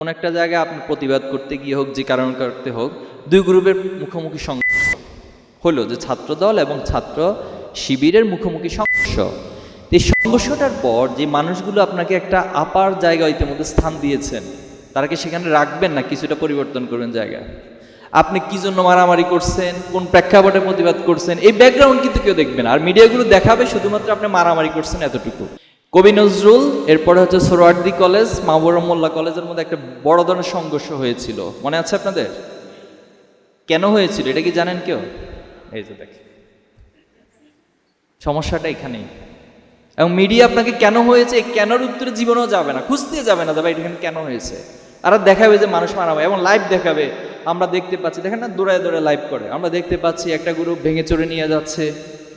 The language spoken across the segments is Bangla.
কোন একটা জায়গায় আপনি প্রতিবাদ করতে গিয়ে হোক, যে কারণ করতে হোক, দুই গ্রুপের মুখোমুখি সংঘর্ষ হলো, যে ছাত্র দল এবং ছাত্র শিবিরের মুখোমুখি সংঘর্ষ। এই সংঘর্ষটার পর যে মানুষগুলো আপনাকে একটা আপার জায়গা ইতিমধ্যে স্থান দিয়েছেন, তারাকে সেখানে রাখবেন না কিছুটা পরিবর্তন করবেন জায়গা? আপনি কি জন্য মারামারি করছেন, কোন প্রেক্ষাপটে প্রতিবাদ করছেন, এই ব্যাকগ্রাউন্ড কিন্তু কেউ দেখবে না। আর মিডিয়াগুলো দেখাবে শুধুমাত্র আপনি মারামারি করছেন এতটুকু। কবি নজরুল, এরপরে হচ্ছে সোহরাওয়ার্দী কলেজ, মাহবুবুর রহমান মোল্লা কলেজের মধ্যে একটা বড় ধরনের সংঘর্ষ হয়েছিল, মনে আছে আপনাদের? কেন হয়েছিল এটা কি জানেন কেউ? এই যে দেখেন, সমস্যাটা এখানেই। এবং মিডিয়া আপনাকে কেন হয়েছে, কেনর উত্তরে জীবনেও যাবে না, খুঁজতে যাবে না, ভাই এখানে কেন হয়েছে। আর দেখাবে যে মানুষ মারামারি, এবং লাইভ দেখাবে। আমরা দেখতে পাচ্ছি, দেখেন না, দৌড়ায় দৌড়ায় লাইভ করে, আমরা দেখতে পাচ্ছি একটা গ্রুপ ভেঙে চড়ে নিয়ে যাচ্ছে,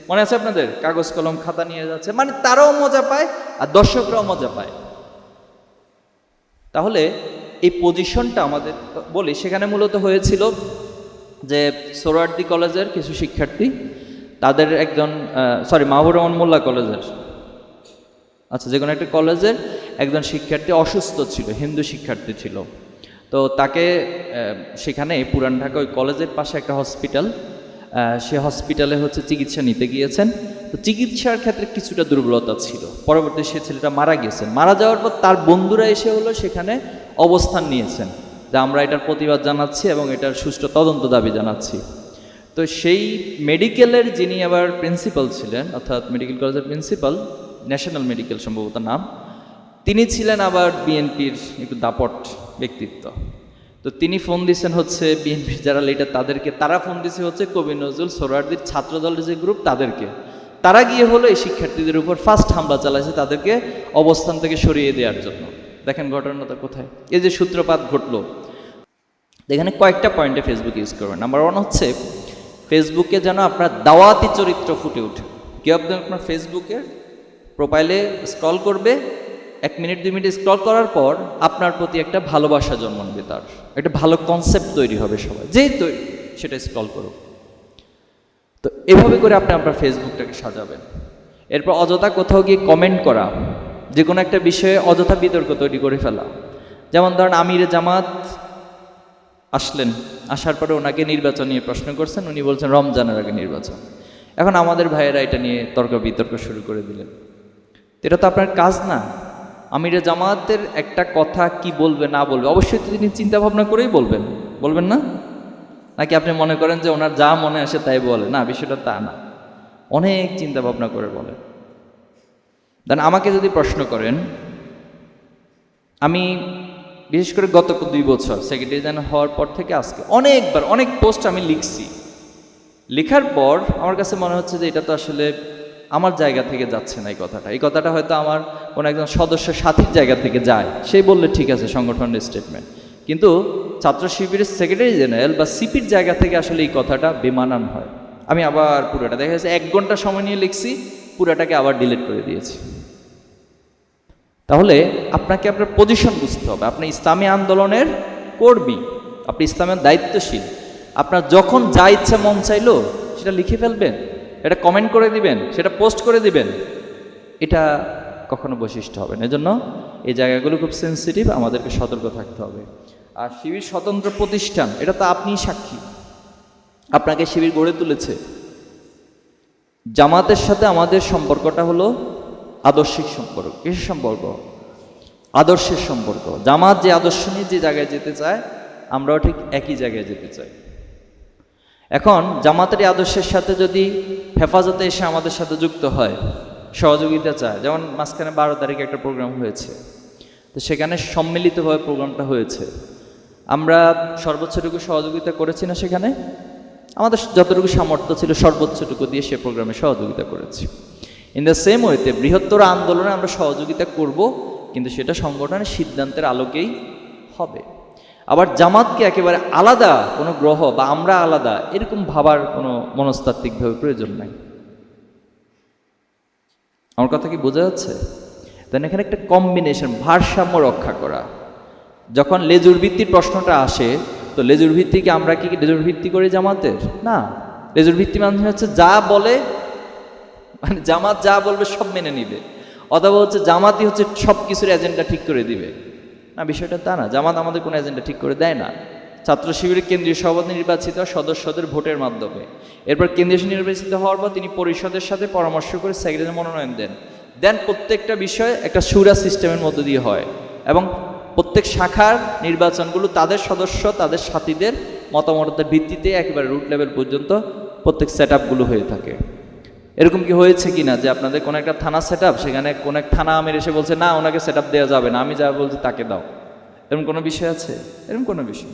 মনে আছে আপনাদের? কাগজ কলম খাতা নিয়ে যাচ্ছে, মানে তারাও মজা পায় আর দর্শকরাও মজা পায়। তাহলে এই পজিশনটা আমাদের বলি, সেখানে মূলত হয়েছিল যে সোহরাওয়ার্দী কলেজের কিছু শিক্ষার্থী, তাদের একজন মাহবুবুর রহমান মোল্লা কলেজের, আচ্ছা যে কোনো একটা কলেজের একজন শিক্ষার্থী অসুস্থ ছিল, হিন্দু শিক্ষার্থী ছিল। তো তাকে সেখানে পুরান ঢাকা ওই কলেজের পাশে একটা হসপিটাল, সে হসপিটালে হচ্ছে চিকিৎসা নিতে গিয়েছেন। তো চিকিৎসার ক্ষেত্রে কিছুটা দুর্বলতা ছিল, পরবর্তী সে ছেলেটা মারা গেছেন। মারা যাওয়ার পর তার বন্ধুরা এসে হলো সেখানে অবস্থান নিয়েছেন যে আমরা এটার প্রতিবাদ জানাচ্ছি এবং এটার সুষ্ঠু তদন্ত দাবি জানাচ্ছি। তো সেই মেডিকেলের যিনি আবার প্রিন্সিপাল ছিলেন, অর্থাৎ মেডিকেল কলেজের প্রিন্সিপাল, ন্যাশনাল মেডিকেল সম্ভবত নাম, তিনি ছিলেন আবার বিএনপির একটু দাপট ব্যক্তিত্ব। তো তিনি ফোন দিয়েছেন হচ্ছে বিএনপির যারা লিডার তাদেরকে, তারা ফোন দিয়েছে হচ্ছে কবি নজরুল সোহরাওয়ার্দীর ছাত্র দলের যে গ্রুপ তাদেরকে। তারা গিয়ে হলো এই শিক্ষার্থীদের উপর ফার্স্ট হামলা চালাইছে, তাদেরকে অবস্থান থেকে সরিয়ে দেওয়ার জন্য। দেখেন ঘটনাটা কোথায়, এই যে সূত্রপাত ঘটলো। এখানে কয়েকটা পয়েন্টে ফেসবুক ইউজ করবেন। নাম্বার 1 হচ্ছে ফেসবুকে যেন আপনার দাওয়াতি চরিত্র ফুটে ওঠে। কেউ আপনার ফেসবুকের প্রোফাইলে স্ক্রল করবে, 1 মিনিট 2 মিনিট স্ক্রল করার পর আপনার প্রতি একটা ভালোবাসা জন্ম নেবে, তার একটা ভালো কনসেপ্ট তৈরি হবে, সবাই যেই তৈরি সেটা স্ক্রল করুক। তো এভাবে করে আপনি আপনার ফেসবুকটাকে সাজাবেন। এরপর অযথা কোথাও গিয়ে কমেন্ট করা, যে কোনো একটা বিষয়ে অযথা বিতর্ক তৈরি করে ফেলা। যেমন ধরেন আমিরে জামাত আসলেন, আসার পরে ওনাকে নির্বাচন নিয়ে প্রশ্ন করছেন, উনি বলছেন রমজানের আগে নির্বাচন। এখন আমাদের ভাইয়েরা এটা নিয়ে তর্ক বিতর্ক শুরু করে দিলেন। এটা তো আপনার কাজ না। আমিরে জামাতের একটা কথা কি বলবে না বলবে অবশ্যই তিনি চিন্তা ভাবনা করেই বলবেন, বলবেন না? নাকি আপনি মনে করেন যে ওনার যা মনে আসে তাই বলে? না, বিষয়টা তা না, অনেক চিন্তা ভাবনা করে বলে। দেন আমাকে যদি প্রশ্ন করেন, আমি বিশেষ করে গত 2 বছর সেক্রেটারি জেনারেল হওয়ার পর থেকে আজকে অনেকবার অনেক পোস্ট আমি লিখছি। লেখার পর আমার কাছে মনে হচ্ছে যে এটা তো আসলে আমার জায়গা থেকে যাচ্ছে না। এই কথাটা হয়তো আমার কোনো একজন সদস্য সাথীর জায়গা থেকে যায়, সে বললে ঠিক আছে সংগঠনের স্টেটমেন্ট, কিন্তু ছাত্র শিবিরের সেক্রেটারি জেনারেল বা সিপির জায়গা থেকে আসলে এই কথাটা বেমানান হয়। আমি আবার পুরোটা দেখা যাচ্ছে 1 ঘন্টা সময় নিয়ে লিখছি, পুরোটাকে আবার ডিলিট করে দিয়েছি। তাহলে আপনাকে আপনার পজিশন বুঝতে হবে। আপনি ইসলামী আন্দোলনের কর্মী, আপনি ইসলামের দায়িত্বশীল। আপনার যখন যা ইচ্ছা মন চাইলো সেটা লিখে ফেলবেন, এটা কমেন্ট করে দিবেন, সেটা পোস্ট করে দিবেন, এটা কখনো বৈশিষ্ট্য হবে না। এজন্য এই জায়গাগুলো খুব সেন্সিটিভ, আমাদেরকে সতর্ক থাকতে হবে। আর শিবির স্বতন্ত্র প্রতিষ্ঠান, এটা তো আপনিই সাক্ষী, আপনাকে শিবির গড়ে তুলেছে। জামাতের সাথে আমাদের সম্পর্কটা হলো আদর্শিক সম্পর্ক। কিসের সম্পর্ক? আদর্শের সম্পর্ক। জামাত যে আদর্শ নিয়ে যে জায়গায় যেতে চায়, আমরাও ঠিক একই জায়গায় যেতে চাই। এখন জামাতের আদর্শের সাথে যদি হেফাজতে এসে আমাদের সাথে যুক্ত হয়, সহযোগিতা চায়, যেমন মাঝখানে 12 তারিখে একটা প্রোগ্রাম হয়েছে, তো সেখানে সম্মিলিতভাবে প্রোগ্রামটা হয়েছে, আমরা সর্বোচ্চটুকু সহযোগিতা করেছি না? সেখানে আমাদের যতটুকু সামর্থ্য ছিল সর্বোচ্চটুকু দিয়ে সে প্রোগ্রামে সহযোগিতা করেছি। ইন দ্য সেম ওয়েতে বৃহত্তর আন্দোলনে আমরা সহযোগিতা করব, কিন্তু সেটা সংগঠনের সিদ্ধান্তের আলোকেই হবে। আবার জামাতকে একেবারে আলাদা কোনো গ্রহ বা আমরা আলাদা এরকম ভাবার কোনো মনস্তাত্ত্বিকভাবে প্রয়োজন নাই। আমার কথা কি বোঝা যাচ্ছে? তাই এখানে একটা কম্বিনেশন, ভারসাম্য রক্ষা করা। যখন লেজুর ভিত্তির প্রশ্নটা আসে, তো লেজুর ভিত্তি কি আমরা কি লেজুর ভিত্তি করে জামাতের? না, লেজুর ভিত্তি মানে হচ্ছে যা বলে, মানে জামাত যা বলবে সব মেনে নিবে, অথবা হচ্ছে জামাতই হচ্ছে সব কিছুর এজেন্ডা ঠিক করে দিবে। না, বিষয়টা তা না। জামাত আমাদের কোনো এজেন্ডা ঠিক করে দেয় না। ছাত্র শিবিরের কেন্দ্রীয় সভাপতি নির্বাচিত সদস্যদের ভোটের মাধ্যমে, এরপর কেন্দ্রীয় নির্বাচিত হওয়ার পর তিনি পরিষদের সাথে পরামর্শ করে সেক্রেটারি মনোনয়ন দেন প্রত্যেকটা বিষয় একটা শুরা সিস্টেমের মধ্য দিয়ে হয় এবং প্রত্যেক শাখার নির্বাচনগুলো তাদের সদস্য তাদের সাথীদের মতামতের ভিত্তিতে একেবারে রুট লেভেল পর্যন্ত প্রত্যেক সেট আপগুলো হয়ে থাকে। এরকম কি হয়েছে কি না যে আপনাদের কোনো একটা থানা সেট আপ, সেখানে কোনো এক থানা আমির এসে বলছে না ওনাকে সেট আপ দেওয়া যাবে না, আমি যা বলছি তাকে দাও, এরকম কোনো বিষয় আছে? এরকম কোনো বিষয়।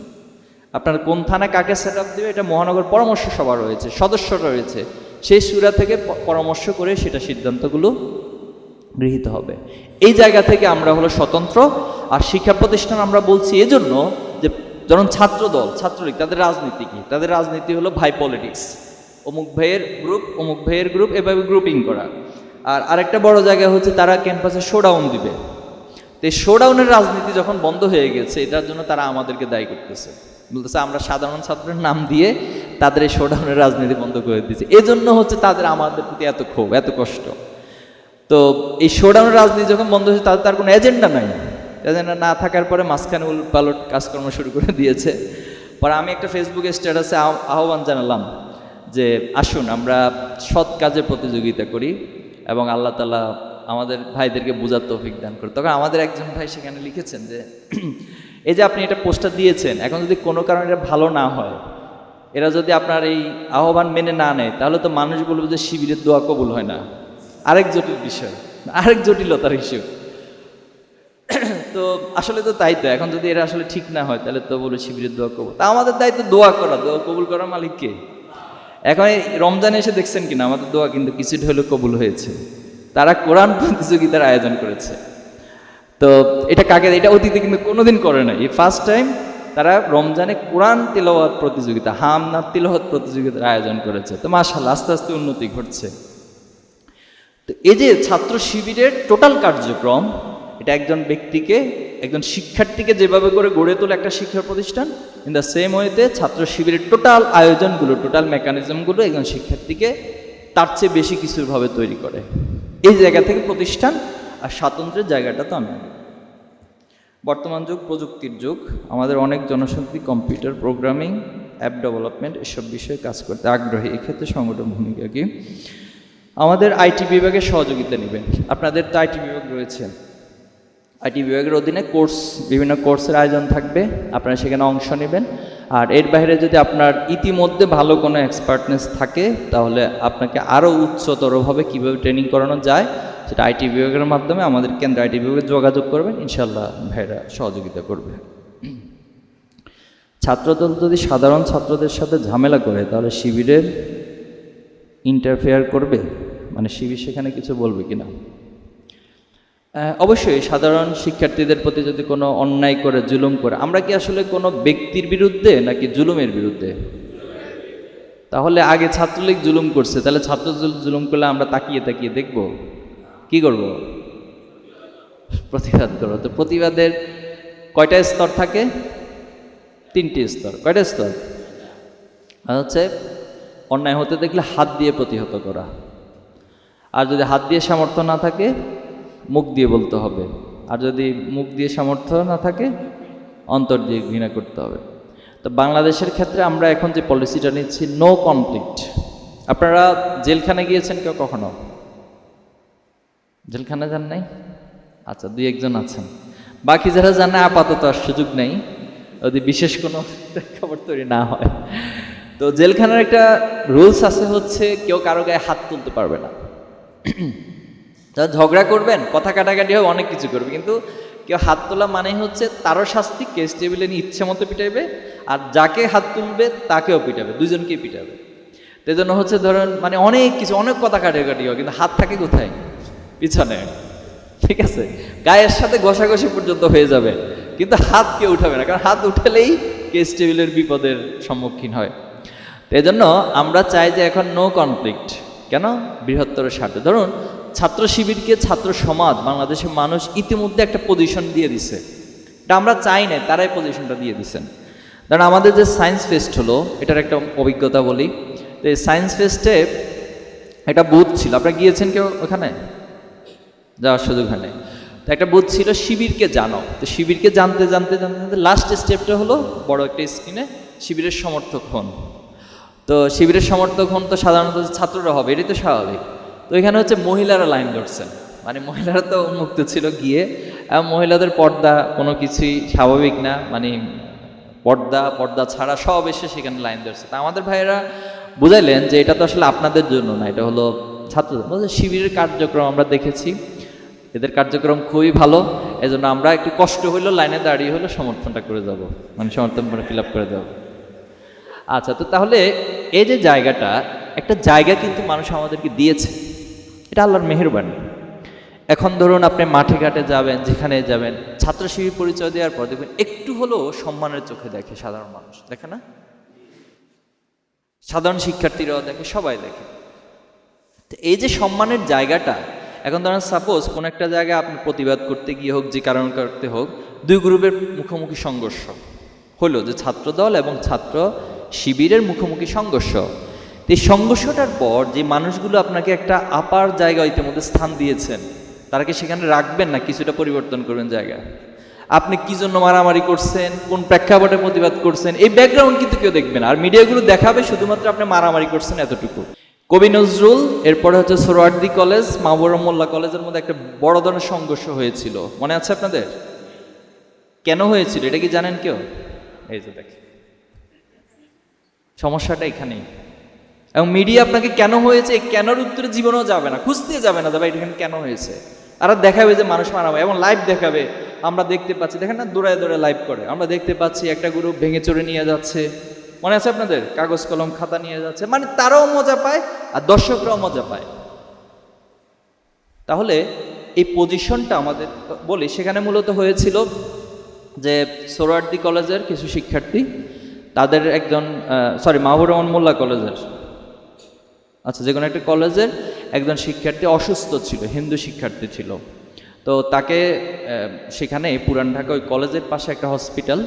আপনার কোন থানায় কাকে সেট আপ দেবে এটা মহানগর পরামর্শ সভা রয়েছে, সদস্যরা রয়েছে, সেই সুরা থেকে পরামর্শ করে সেটা সিদ্ধান্তগুলো গৃহীত হবে। এই জায়গা থেকে আমরা হলো স্বতন্ত্র। আর শিক্ষা প্রতিষ্ঠান আমরা বলছি এজন্য যে যখন ছাত্র দল ছাত্রলীগ তাদের রাজনীতি কি, তাদের রাজনীতি হলো ভাই পলিটিক্স, অমুক ভাইয়ের গ্রুপ এভাবে গ্রুপিং করা। আর আরেকটা বড় জায়গা হচ্ছে তারা ক্যাম্পাসে শোডাউন দিবে। তো এই শোডাউনের রাজনীতি যখন বন্ধ হয়ে গেছে এটার জন্য তারা আমাদেরকে দায়ী করতেছে, বলতেছে আমরা সাধারণ ছাত্রের নাম দিয়ে তাদের এই শোডাউনের রাজনীতি বন্ধ করে দিয়েছে, এজন্য হচ্ছে তাদের আমাদের প্রতি এত ক্ষোভ এত কষ্ট। তো এই শোডাউনের রাজনীতি যখন বন্ধ হয়েছে তার কোনো এজেন্ডা নাই, এজেন্ডা না থাকার পরে মাঝখানে উলটপালট কাজকর্ম শুরু করে দিয়েছে। পরে আমি একটা ফেসবুকে স্ট্যাটাসে আহ্বান জানালাম যে আসুন আমরা সৎ কাজে প্রতিযোগিতা করি এবং আল্লাহ তাআলা আমাদের ভাইদেরকে বোঝার তৌফিক দান করে। তখন আমাদের একজন ভাই সেখানে লিখেছেন যে এই যে আপনি এটা পোস্টটা দিয়েছেন, এখন যদি কোনো কারণে এটা ভালো না হয়, এরা যদি আপনার এই আহ্বান মেনে না নেয়, তাহলে তো মানুষ বলবে যে শিবিরের দোয়া কবুল হয় না। আরেক জটিল বিষয়, আরেক জটিলতার ইস্যু। তো আসলে তো তাই তো, এখন যদি এরা আসলে ঠিক না হয় তাহলে তো বলে শিবিরের দোয়া কবুল। তা আমাদের দায়িত্ব দোয়া করা, দোয়া কবুল করার মালিককে। এখন এই রমজানে এসে দেখছেন কিনা আমাদের দোয়া কিন্তু কিছুটা হলেও কবুল হয়েছে। তারা কোরআন প্রতিযোগিতার আয়োজন করেছে। তো এটা কাকে, এটা অতীতে কিন্তু কোনোদিন করে নাই, এই ফার্স্ট টাইম তারা রমজানে কোরআন তিলাওয়াত প্রতিযোগিতা, হামনাত তিলাওয়াত প্রতিযোগিতার আয়োজন করেছে। তো মাশাআল্লাহ আস্তে আস্তে উন্নতি ঘটছে। তো এই যে ছাত্র শিবিরের টোটাল কার্যক্রম, এটা একজন ব্যক্তিকে, একজন শিক্ষার্থীকে যেভাবে করে গড়ে তোলে একটা শিক্ষা প্রতিষ্ঠান, ইন দ্য সেম ওয়েতে ছাত্র শিবিরের টোটাল আয়োজনগুলো, টোটাল মেকানিজমগুলো একজন শিক্ষার্থীকে তার চেয়ে বেশি কিছুভাবে তৈরি করে। এই জায়গা থেকে প্রতিষ্ঠান আর স্বাতন্ত্র্যের জায়গাটা তো আমি। বর্তমান যুগ প্রযুক্তির যুগ, আমাদের অনেক জনশক্তি কম্পিউটার প্রোগ্রামিং, অ্যাপ ডেভেলপমেন্ট এসব বিষয়ে কাজ করতে আগ্রহী। এক্ষেত্রে সংগঠন ভূমিকা কি? আমাদের আইটি বিভাগের সহযোগিতা নেবেন। আপনাদের তো আইটি বিভাগ রয়েছে, আইটি বিভাগের অধীনে বিভিন্ন কোর্সের আয়োজন থাকবে, আপনারা সেখানে অংশ নেবেন। আর এর বাইরে যদি আপনার ইতিমধ্যে ভালো কোনো এক্সপার্টনেস থাকে তাহলে আপনাকে আরও উচ্চতরভাবে কীভাবে ট্রেনিং করানো যায় সেটা আইটি বিভাগের মাধ্যমে আমাদের কেন্দ্র আইটি বিভাগে যোগাযোগ করবেন, ইনশাল্লাহ ভাইরা সহযোগিতা করবে। ছাত্রদল যদি সাধারণ ছাত্রদের সাথে ঝামেলা করে তাহলে শিবিরের ইন্টারফেয়ার করবে, মানে শিবির সেখানে কিছু বলবে কিনা? অবশ্যই সাধারণ শিক্ষার্থীদের প্রতি যদি কোনো অন্যায় করে, জুলুম করে, আমরা কি আসলে কোনো ব্যক্তির বিরুদ্ধে নাকি জুলুমের বিরুদ্ধে? তাহলে আগে ছাত্রলীগ জুলুম করছে, তাহলে ছাত্র জুলুম করলে আমরা তাকিয়ে তাকিয়ে দেখব? কি করব? প্রতিবাদ করবো। তো প্রতিবাদের কয়টা স্তর থাকে? 3টি স্তর। কয়টা স্তর? হচ্ছে অন্যায় হতে দেখলে হাত দিয়ে প্রতিহত করা, আর যদি হাত দিয়ে সামর্থ্য না থাকে মুখ দিয়ে বলতে হবে, আর যদি মুখ দিয়ে সামর্থ্য না থাকে অন্তর দিয়ে ঘৃণা করতে হবে। তো বাংলাদেশের ক্ষেত্রে আমরা এখন যে পলিসিটা নিচ্ছি, নো কনফ্লিক্ট। আপনারা জেলখানে গিয়েছেন কেউ কখনো? জেলখানে যান নাই? আচ্ছা, 2-1জন আছেন। বাকি যারা জানে আপাতত আর সুযোগ নেই, যদি বিশেষ কোনো খবর তৈরি না হয়। তো জেলখানার একটা রুলস আছে, হচ্ছে কেউ কারো গায়ে হাত তুলতে পারবে না। ঝগড়া করবেন, কথা কাটাকাটি হবে, অনেক কিছু করবে, কিন্তু কেউ হাত তোলা মানে হচ্ছে তারও শাস্তি, কেস টেবিলে নিয়ে ইচ্ছে মতো পিটাইবে, আর যাকে হাত তুলবে তাকেও পিটাবে, দুজনকেই পিটাবে। তো জন্য হচ্ছে ধরেন মানে অনেক কিছু, অনেক কথা কাটাকাটি হয়, কিন্তু হাত থাকে কোথায়? পিছনে। ঠিক আছে, গায়ের সাথে ঘষাঘষি পর্যন্ত হয়ে যাবে, কিন্তু হাত কেউ উঠাবে না, কারণ হাত উঠালেই কেস টেবিলের বিপদের সম্মুখীন হয়। তো এই জন্য আমরা চাই যে এখন নো কনফ্লিক্ট। কেন? বৃহত্তর স্বার্থে। ধরুন ছাত্র শিবিরকে ছাত্র সমাজ, বাংলাদেশের মানুষ ইতিমধ্যে একটা পজিশন দিয়ে দিছে, এটা আমরা চাই না, তারাই পজিশনটা দিয়ে দিচ্ছেন। কারণ আমাদের যে সায়েন্স ফেস্ট হলো, এটার একটা অভিজ্ঞতা বলি। তো এই সায়েন্স ফেস্টে একটা বুথ ছিল, আপনারা গিয়েছেন কেউ ওখানে? যাওয়ার সুযোগ হয় নাই। তো তো একটা বুথ ছিল শিবিরকে জানো। তো শিবিরকে জানতে জানতে জানতে জানতে লাস্ট স্টেপটা হলো বড় একটা স্ক্রিনে শিবিরের সমর্থক হন। তো শিবিরের সমর্থক হন তো সাধারণত ছাত্ররা হবে, এটাই তো স্বাভাবিক। তো এখানে হচ্ছে মহিলারা লাইন ধরছেন, মানে মহিলারা তো উন্মুক্ত ছিল গিয়ে, এবং মহিলাদের পর্দা কোনো কিছুই স্বাভাবিক না, মানে পর্দা ছাড়া সব এসে সেখানে লাইন ধরছে। তা আমাদের ভাইয়েরা বুঝাইলেন যে এটা তো আসলে আপনাদের জন্য না, এটা হলো ছাত্রদের শিবিরের কার্যক্রম আমরা দেখেছি, এদের কার্যক্রম খুবই ভালো, এজন্য আমরা একটু কষ্ট হইলো লাইনে দাঁড়িয়ে হলো সমর্থনটা করে যাব, মানে সমর্থন করে ফিল আপ করে দেবো। আচ্ছা, তো তাহলে এই যে জায়গাটা, একটা জায়গা কিন্তু মানুষ আমাদেরকে দিয়েছে, এটা আল্লাহর মেহেরবানি। এখন ধরুন আপনি মাঠে ঘাটে যাবেন, যেখানে যাবেন, ছাত্র শিবির পরিচয় দেওয়ার পর দেখবেন একটু হলেও সম্মানের চোখে দেখে সাধারণ মানুষ, দেখে না? সাধারণ শিক্ষার্থীরাও দেখে, সবাই দেখে। তো এই যে সম্মানের জায়গাটা, এখন ধরেন সাপোজ কোন একটা জায়গায় আপনি প্রতিবাদ করতে গিয়ে হোক, যে কারণ করতে হোক, দুই গ্রুপের মুখোমুখি সংঘর্ষ হলো, যে ছাত্র দল এবং ছাত্র শিবিরের মুখোমুখি সংঘর্ষ। তো এই সংঘর্ষটার পর যে মানুষগুলো আপনাকে একটা আপার জায়গা ইতিমধ্যে স্থান দিয়েছেন, তারা কি সেখানে রাখবেন না কিছুটা পরিবর্তন করবেন জায়গা? আপনি কি জন্য মারামারি করছেন, কোন প্রেক্ষাপটে প্রতিবাদ করছেন, এই ব্যাকগ্রাউন্ড কিন্তু কেউ দেখবে না, আর মিডিয়াগুলো দেখাবে শুধুমাত্র আপনি মারামারি করছেন এতটুকু। কবি নজরুল, এরপরে হচ্ছে সোহরাওয়ার্দী কলেজ, মাহবুবুর রহমান মোল্লা কলেজের মধ্যে একটা বড় ধরনের সংঘর্ষ হয়েছিল, মনে আছে আপনাদের? কেন হয়েছিল এটা কি জানেন কেউ? এই যে দেখেন, সমস্যাটা এখানেই। এবং মিডিয়া আপনাকে কেন হয়েছে, কেনর উত্তরে জীবনেও যাবে না, খুঁজতে যাবে না, ভাই এখানে কেন হয়েছে, আর দেখাবে যে মানুষ মারামারি, এবং লাইভ দেখাবে। আমরা দেখতে পাচ্ছি, দেখেন না, দৌড়ায় দৌড়ায় লাইভ করে, আমরা দেখতে পাচ্ছি একটা গ্রুপ ভেঙে চড়ে নিয়ে যাচ্ছে, মনে আছে আপনাদের? কাগজ কলম খাতা নিয়ে যাচ্ছে, মানে তারাও মজা পায় আর দর্শকরাও মজা পায়। তাহলে এই পজিশনটা আমাদের বলি, সেখানে মূলত হয়েছিল যে সোহরাওয়ার্দী কলেজের কিছু শিক্ষার্থী, তাদের একজন মাহবুবুর রহমান মোল্লা কলেজের, আচ্ছা যে কোনো একটা কলেজের একজন শিক্ষার্থী অসুস্থ ছিল, হিন্দু শিক্ষার্থী ছিল। তো তাকে সেখানে পুরান ঢাকা ওই কলেজের পাশে একটা হসপিটাল,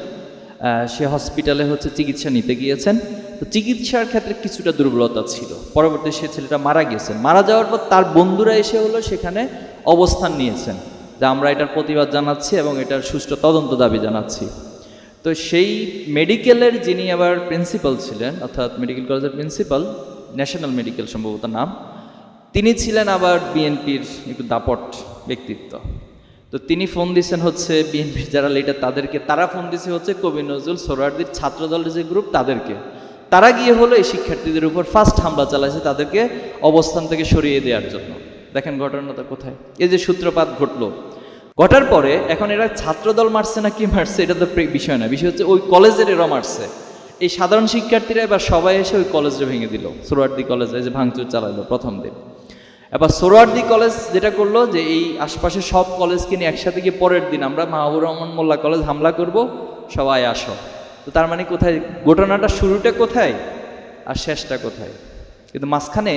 সে হসপিটালে হচ্ছে চিকিৎসা নিতে গিয়েছেন। তো চিকিৎসার ক্ষেত্রে কিছুটা দুর্বলতা ছিল, পরবর্তী সে ছেলেটা মারা গেছেন। মারা যাওয়ার পর তার বন্ধুরা এসে হলো সেখানে অবস্থান নিয়েছেন যে আমরা এটার প্রতিবাদ জানাচ্ছি এবং এটার সুষ্ঠু তদন্ত দাবি জানাচ্ছি। তো সেই মেডিকেলের যিনি আবার প্রিন্সিপাল ছিলেন, অর্থাৎ মেডিকেল কলেজের প্রিন্সিপাল, ন্যাশনাল মেডিকেল সম্ভবত নাম, তিনি ছিলেন আবার বিএনপির একটু দাপট ব্যক্তিত্ব। তো তিনি ফোন দিয়েছেন হচ্ছে বিএনপির যারা লিডার তাদেরকে, তারা ফোন দিয়েছে হচ্ছে কবি নজরুল সোহরাওয়ার্দীর ছাত্রদলের যে গ্রুপ তাদেরকে, তারা গিয়ে হলো এই শিক্ষার্থীদের উপর ফার্স্ট হামলা চালাইছে তাদেরকে অবস্থান থেকে সরিয়ে দেওয়ার জন্য। দেখেন ঘটনাটা কোথায়, এই যে সূত্রপাত ঘটলো, ঘটার পরে এখন এরা ছাত্রদল মারছে না কি মারছে এটা তো বিষয় না, বিষয় হচ্ছে ওই কলেজের এরা মারছে। এই সাধারণ শিক্ষার্থীরা এবার সবাই এসে ওই কলেজটা ভেঙে দিল, সোহরাওয়ার্দী কলেজে যে ভাঙচুর চালাইলো প্রথম দিন। এবার সোহরাওয়ার্দী কলেজ যেটা করলো যে এই আশপাশে সব কলেজকে নিয়ে একসাথে গিয়ে পরের দিন আমরা মাহবুবুর রহমান মোল্লা কলেজ হামলা করব, সবাই আসো। তো তার মানে কোথায় ঘটনাটা, শুরুটা কোথায় আর শেষটা কোথায়? কিন্তু মাঝখানে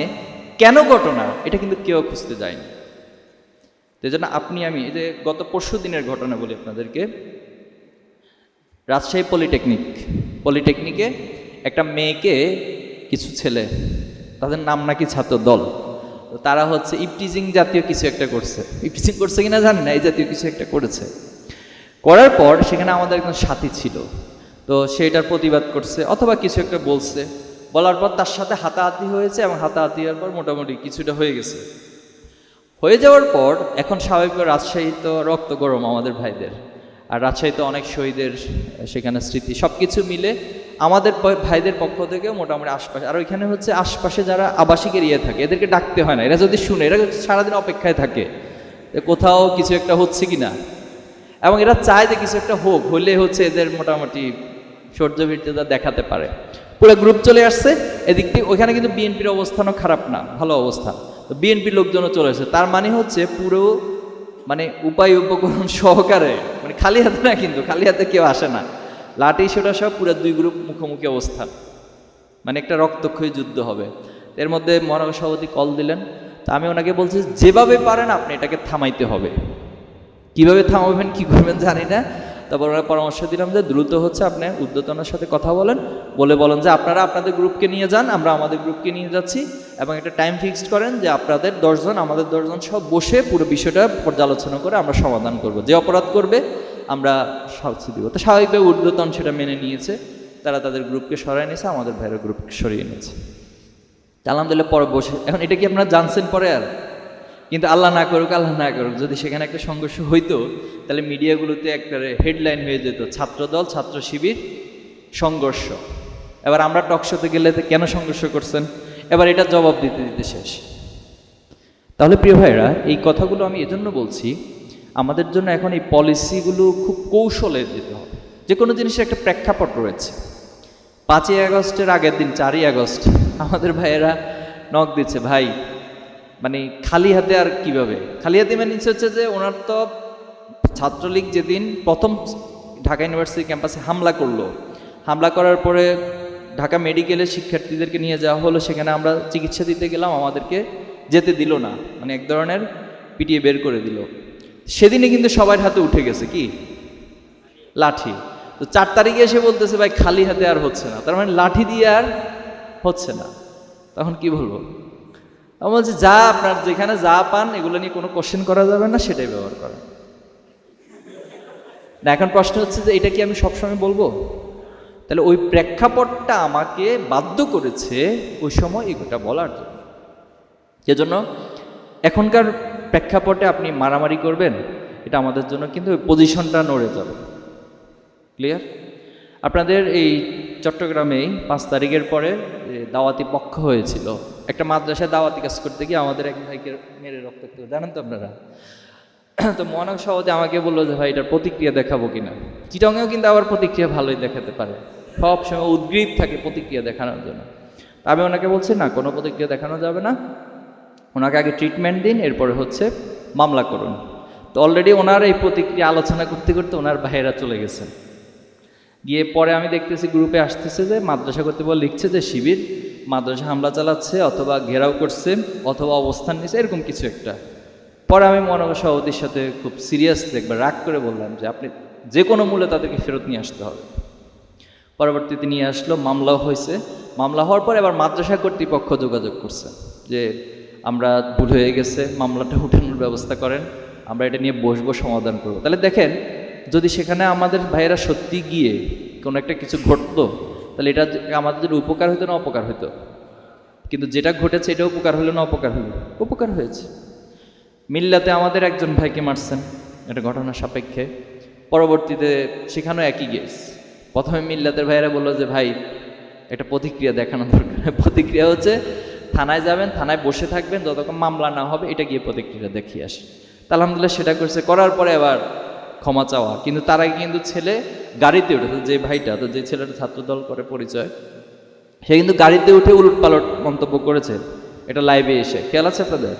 কেন ঘটনা এটা কিন্তু কেউ খুঁজতে যায়নি। তো এই জন্য আপনি আমি এই যে গত পরশু দিনের ঘটনা বলি আপনাদেরকে, রাজশাহী পলিটেকনিকে একটা মেয়েকে কিছু ছেলে, তাদের নাম নাকি ছাত্র দল, তো তারা হচ্ছে ইপটিজিং জাতীয় কিছু একটা করছে, ইপটিজিং করছে কিনা জানি না, এই জাতীয় কিছু একটা করেছে। করার পর সেখানে আমাদের একজন সাথী ছিল, তো সেটার প্রতিবাদ করছে অথবা কিছু একটা বলছে, বলার পর তার সাথে হাতাহাতি হয়েছে, এবং হাতাহাতি হওয়ার পর মোটামুটি কিছুটা হয়ে গেছে। হয়ে যাওয়ার পর এখন স্বাভাবিক রাজশাহী তো রক্ত গরম আমাদের ভাইদের, আর রাজশাহীতে অনেক শহীদের সেখানে স্মৃতি, সব কিছু মিলে আমাদের ভাইদের পক্ষ থেকে মোটামুটি আশপাশে, আর ওইখানে হচ্ছে আশপাশে যারা আবাসিক এরিয়া থাকে এদেরকে ডাকতে হয় না, এরা যদি শুনে, এরা সারাদিন অপেক্ষায় থাকে কোথাও কিছু একটা হচ্ছে কি না, এবং এরা চায় যে কিছু একটা হোক, হলে হচ্ছে এদের মোটামুটি সৌর্য বীর্যতা দেখাতে পারে। পুরো গ্রুপ চলে আসছে এদিক থেকে, ওইখানে কিন্তু বিএনপির অবস্থানও খারাপ না, ভালো অবস্থান, তো বিএনপির লোকজনও চলে আসছে। তার মানে হচ্ছে পুরো মানে উপায় উপকরণ সহকারে, মানে খালি হাতে না, কিন্তু খালি হাতে কেউ আসে না, লাঠি সোটা সব পুরো দুই গ্রুপ মুখোমুখি অবস্থান, মানে একটা রক্তক্ষয়ী যুদ্ধ হবে। এর মধ্যে মহানগর সভাপতি কল দিলেন, তা আমি ওনাকে বলছি যেভাবে পারেন আপনি এটাকে থামাইতে হবে, কিভাবে থামাবেন কি করবেন জানি না, তারপর ওরা পরামর্শ দিলাম যে দ্রুত হচ্ছে আপনি ঊর্ধ্বতনের সাথে কথা বলেন, বলেন যে আপনারা আপনাদের গ্রুপকে নিয়ে যান, আমরা আমাদের গ্রুপকে নিয়ে যাচ্ছি, এবং একটা টাইম ফিক্সড করেন যে আপনাদের 10 জন আমাদের 10 জন সব বসে পুরো বিষয়টা পর্যালোচনা করে আমরা সমাধান করব, যে অপরাধ করবে আমরা শাস্তি দিব। তো স্বাভাবিকভাবে ঊর্ধ্বতন সেটা মেনে নিয়েছে, তারা তাদের গ্রুপকে সরাই নিয়েছে, আমাদের ভাইয়ের গ্রুপকে সরিয়ে নিয়েছে। আলহামদুলিল্লাহ পরে বসে, এখন এটা কি আপনারা জানছেন পরে আর, কিন্তু আল্লাহ না করুক যদি সেখানে একটা সংঘর্ষ হইতো তাহলে মিডিয়াগুলোতে একটা হেডলাইন হয়ে যেত ছাত্রদল ছাত্র শিবির সংঘর্ষ। এবার আমরা টকশোতে গেলে কেন সংঘর্ষ করছেন, এবার এটা জবাব দিতে দিতে শেষ। তাহলে প্রিয় ভাইরা, এই কথাগুলো আমি এজন্য বলছি, আমাদের জন্য এখন এই পলিসিগুলো খুব কৌশলে দিতে হবে। যে কোনো জিনিসের একটা প্রেক্ষাপট রয়েছে। 5ই আগস্টের আগের দিন 4ই আগস্ট আমাদের ভাইয়েরা নক দিচ্ছে, ভাই মানে খালি হাতে আর কিভাবে, খালি হাতে মানে হচ্ছে যে ওনার তো ছাত্রলীগ যেদিন প্রথম ঢাকা ইউনিভার্সিটি ক্যাম্পাসে হামলা করলো, হামলা করার পরে ঢাকা মেডিকেলের শিক্ষার্থীদেরকে নিয়ে যাওয়া হলো, সেখানে আমরা চিকিৎসা দিতে গেলাম, আমাদেরকে যেতে দিল না, মানে এক ধরনের পিটিয়ে বের করে দিল। সেদিনে কিন্তু সবার হাতে উঠে গেছে কি লাঠি। তো 4 তারিখে এসে বলতেছে ভাই খালি হাতে আর হচ্ছে না, তার মানে লাঠি দিয়ে আর হচ্ছে না। তখন কি বলবো, আমি বলছি যা আপনার যেখানে যা পান এগুলো নিয়ে কোনো কোশ্চেন করা যাবে না, সেটাই ব্যবহার করেন না। এখন প্রশ্ন হচ্ছে যে এটা কি আমি সবসময় বলবো? তাহলে ওই প্রেক্ষাপটটা আমাকে বাধ্য করেছে ওই সময় এগুলোটা বলার জন্য। সেজন্য এখনকার প্রেক্ষাপটে আপনি মারামারি করবেন, এটা আমাদের জন্য কিন্তু ওই পজিশনটা নড়ে যাবে। ক্লিয়ার? আপনাদের এই চট্টগ্রামেই 5 তারিখের পরে দাওয়াতি পক্ষ হয়েছিল, একটা মাদ্রাসায় দাওয়াতি কাজ করতে গিয়ে আমাদের এক ভাইকে মেরে রক্তাক্ত, জানেন তো আপনারা। তো মহানগর সভাপতি আমাকে বললো যে ভাই এটার প্রতিক্রিয়া দেখাবো কিনা। চিটংয়েও কিন্তু আবার প্রতিক্রিয়া ভালোই দেখাতে পারে, সব সময় উদ্গ্রীব থাকে প্রতিক্রিয়া দেখানোর জন্য। আমি ওনাকে বলছি না, কোনো প্রতিক্রিয়া দেখানো যাবে না, ওনাকে আগে ট্রিটমেন্ট দিন, এরপরে হচ্ছে মামলা করুন। তো অলরেডি ওনার এই প্রতিক্রিয়া আলোচনা করতে করতে ওনার ভাইয়েরা চলে গেছেন। গিয়ে পরে আমি দেখতেছি গ্রুপে আসতেছে যে মাদ্রাসা কর্তৃপক্ষ লিখছে যে শিবির মাদ্রাসা হামলা চালাচ্ছে, অথবা ঘেরাও করছে, অথবা অবস্থান নিচ্ছে, এরকম কিছু একটা। পরে আমি মহানগর সভাপতির সাথে খুব সিরিয়াসলি একবার রাগ করে বললাম যে আপনি যে কোনো মূল্যে তাদেরকে ফেরত নিয়ে আসতে হবে। পরবর্তীতে নিয়ে আসলো, মামলাও হয়েছে। মামলা হওয়ার পরে আবার মাদ্রাসা কর্তৃপক্ষ যোগাযোগ করছে যে আমরা ভুল হয়ে গেছে, মামলাটা উঠানোর ব্যবস্থা করেন, আমরা এটা নিয়ে বসবো, সমাধান করবো। তাহলে দেখেন, যদি সেখানে আমাদের ভাইয়েরা সত্যি গিয়ে কোনো একটা কিছু ঘটতো, তাহলে এটা আমাদের উপকার হতো না অপকার হতো? কিন্তু যেটা ঘটেছে এটা উপকার হলো না অপকার হলো? উপকার হয়েছে। মিল্লাতে আমাদের একজন ভাইকে মারছেন, এটা ঘটনা সাপেক্ষে। পরবর্তীতে সেখানেও একই কেস। প্রথমে মিল্লাতের ভাইয়েরা বললো যে ভাই একটা প্রতিক্রিয়া দেখানো দরকার। প্রতিক্রিয়া হচ্ছে থানায় যাবেন, থানায় বসে থাকবেন যতক্ষণ মামলা না হবে, এটা গিয়ে প্রতিক্রিয়া দেখিয়ে আসে। তা আলহামদুলিল্লাহ সেটা করছে, করার পরে আবার ক্ষমা চাওয়া। কিন্তু তার আগে কিন্তু ছেলে গাড়িতে উঠেছে, যে ভাইটা, তো যে ছেলেটা ছাত্রদল করে পরিচয়, সে কিন্তু গাড়িতে উঠে উলটপালট মন্তব্য করেছে, এটা লাইভে এসে, খেয়াল আছে আপনাদের?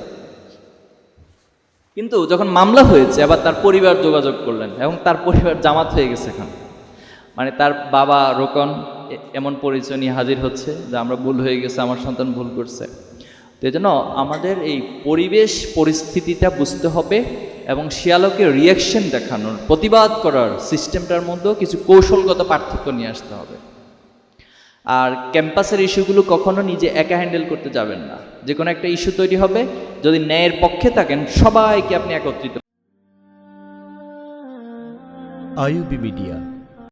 কিন্তু যখন মামলা হয়েছে আবার তার পরিবার যোগাযোগ করলেন, এবং তার পরিবার জামাত হয়ে গেছে এখন। মানে তার বাবা রোকন এমন পরিচয় নিয়ে হাজির হচ্ছে যে আমরা ভুল হয়ে গেছে, আমার সন্তান ভুল করছে। তো এই জন্য আমাদের এই পরিবেশ পরিস্থিতিটা বুঝতে হবে, এবং সে আলোকে রিয়াকশন দেখানোর, প্রতিবাদ করার সিস্টেমটার মধ্যেও কিছু কৌশলগত পার্থক্য নিয়ে আসতে হবে। আর ক্যাম্পাসের ইস্যুগুলো কখনো নিজে একা হ্যান্ডেল করতে যাবেন না। যে কোনো একটা ইস্যু তৈরি হবে, যদি ন্যায়ের পক্ষে থাকেন সবাইকে আপনি একত্রিত। IUB media